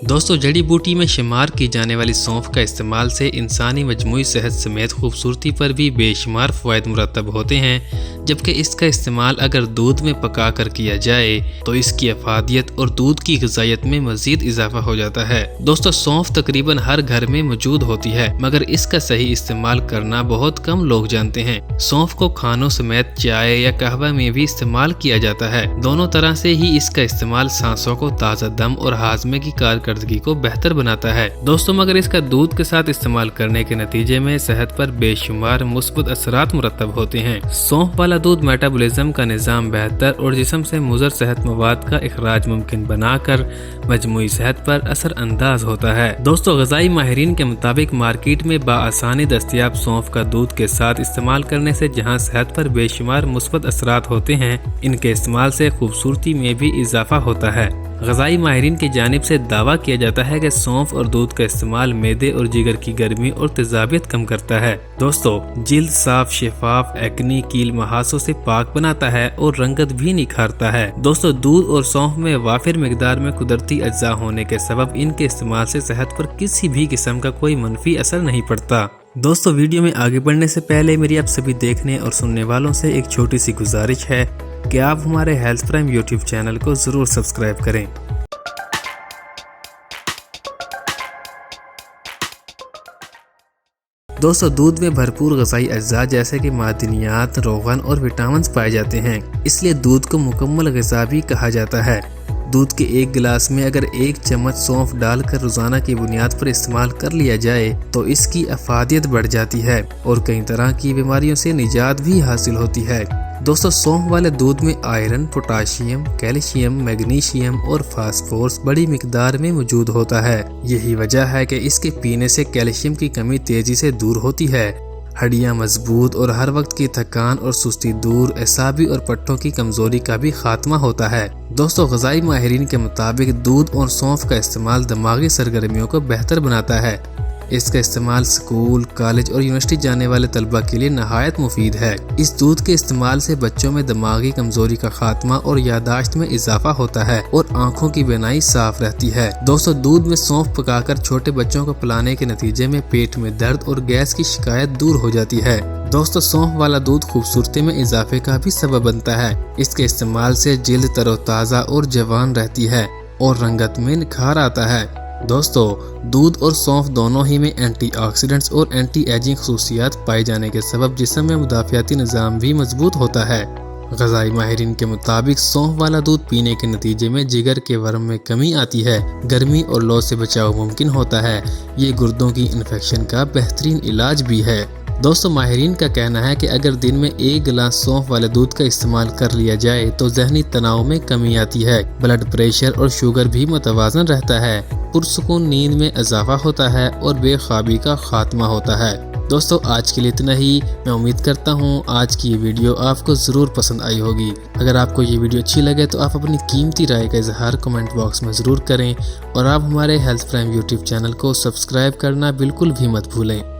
दोस्तों जड़ी बूटी में शुमार की जाने वाली सौंफ का इस्तेमाल से इंसानी मजमूई सेहत समेत खूबसूरती पर भी बेशुमार फ़वाइद मुरतब होते हैं, जबकि इसका इस्तेमाल अगर दूध में पका कर किया जाए तो इसकी अफादियत और दूध की ग़िज़ाइयत में मज़ीद इजाफा हो जाता है। दोस्तों सौंफ तकरीबन हर घर में मौजूद होती है, मगर इसका सही इस्तेमाल करना बहुत कम लोग जानते हैं। सौंफ को खानों समेत चाय या कहवा में भी इस्तेमाल किया जाता है। दोनों तरह से ही इसका इस्तेमाल सांसों को ताज़ा दम और हाजमे की कारकर्दगी को बेहतर बनाता है। दोस्तों मगर इसका दूध के साथ इस्तेमाल करने के नतीजे में सेहत पर बेशुमार मुस्बत असरात मुरतब होते हैं। सौंफ वाला दूध मेटाबॉलिज्म का निज़ाम बेहतर और जिस्म से मुज़र सेहत मवाद का इखराज मुमकिन बनाकर मजमूई सेहत पर असर अंदाज होता है। दोस्तों ग़िज़ाई माहिरीन के मुताबिक मार्केट में बाआसानी दस्तयाब सौंफ का दूध के साथ इस्तेमाल करने से जहाँ सेहत पर बेशुमार मुस्बत असरात होते हैं, इनके इस्तेमाल से खूबसूरती में भी इजाफा होता है। ग़िज़ाई माहिरीन की जानिब से दावा किया जाता है कि सौंफ और दूध का इस्तेमाल मैदे और जिगर की गर्मी और तेज़ाबियत कम करता है। दोस्तों जिल्द साफ शफाफ एक्नी कील महासों से पाक बनाता है और रंगत भी निखारता है। दोस्तों दूध और सौंफ में वाफिर मिकदार में कुदरती अज्जा होने के सबब इनके इस्तेमाल से सेहत पर किसी भी किस्म का कोई मनफी असर नहीं पड़ता। दोस्तों वीडियो में आगे बढ़ने से पहले मेरी आप सभी देखने और सुनने वालों से एक छोटी सी गुजारिश है कि आप हमारे हेल्थ प्राइम यूट्यूब चैनल को ज़रूर सब्सक्राइब करें। दोस्तों दूध में भरपूर ग़िज़ाई अज्जा जैसे कि मादनियात, रोगन और विटामिन पाए जाते हैं, इसलिए दूध को मुकम्मल ग़िज़ा भी कहा जाता है। दूध के एक गिलास में अगर 1 चम्मच सौंफ डालकर रोजाना की बुनियाद पर इस्तेमाल कर लिया जाए तो इसकी अफादियत बढ़ जाती है और कई तरह की बीमारियों से निजात भी हासिल होती है। दोस्तों सौंफ वाले दूध में आयरन, पोटाशियम, कैल्शियम, मैग्नीशियम और फास्फोरस बड़ी मिकदार में मौजूद होता है। यही वजह है कि इसके पीने से कैल्शियम की कमी तेजी से दूर होती है, हड्डियां मजबूत और हर वक्त की थकान और सुस्ती दूर, एसाबी और पट्टों की कमजोरी का भी खात्मा होता है। दोस्तों ग़िज़ाई माहिरीन के मुताबिक दूध और सौंफ का इस्तेमाल दिमागी सरगर्मियों को बेहतर बनाता है। इसका इस्तेमाल स्कूल, कॉलेज और यूनिवर्सिटी जाने वाले तलबा के लिए नहायत मुफीद है। इस दूध के इस्तेमाल से बच्चों में दिमागी कमजोरी का खात्मा और यादाश्त में इजाफा होता है और आंखों की बीनाई साफ रहती है। दोस्तों दूध में सौंफ पकाकर छोटे बच्चों को पिलाने के नतीजे में पेट में दर्द और गैस की शिकायत दूर हो जाती है। दोस्तों सौंफ वाला दूध खूबसूरती में इजाफे का भी सबब बनता है। इसके इस्तेमाल से जिल्द तरोताज़ा और जवान रहती है और रंगत में निखार आता है। दोस्तों दूध और सौंफ दोनों ही में एंटीऑक्सीडेंट्स और एंटी एजिंग खसूसियात पाए जाने के सबब जिस्म में मुदाफ़ियाती निज़ाम भी मजबूत होता है। ग़िज़ाई माहिरीन के मुताबिक सौंफ वाला दूध पीने के नतीजे में जिगर के वर्म में कमी आती है, गर्मी और लौ से बचाव मुमकिन होता है। ये गुर्दों की इन्फेक्शन का बेहतरीन इलाज भी है। दोस्तों माहिरीन का कहना है कि अगर दिन में 1 गिलास सौंफ वाले दूध का इस्तेमाल कर लिया जाए तो ज़हनी तनाव में कमी आती है, ब्लड प्रेशर और शुगर भी मुतवाज़न रहता है, पुरसुकून नींद में इजाफा होता है और बेख्वाबी का खात्मा होता है। दोस्तों आज के लिए इतना ही। मैं उम्मीद करता हूँ आज की ये वीडियो आपको ज़रूर पसंद आई होगी। अगर आपको ये वीडियो अच्छी लगे तो आप अपनी कीमती राय का इजहार कमेंट बॉक्स में ज़रूर करें और आप हमारे हेल्थ प्राइम यूट्यूब चैनल को सब्सक्राइब करना बिल्कुल भी मत भूलें।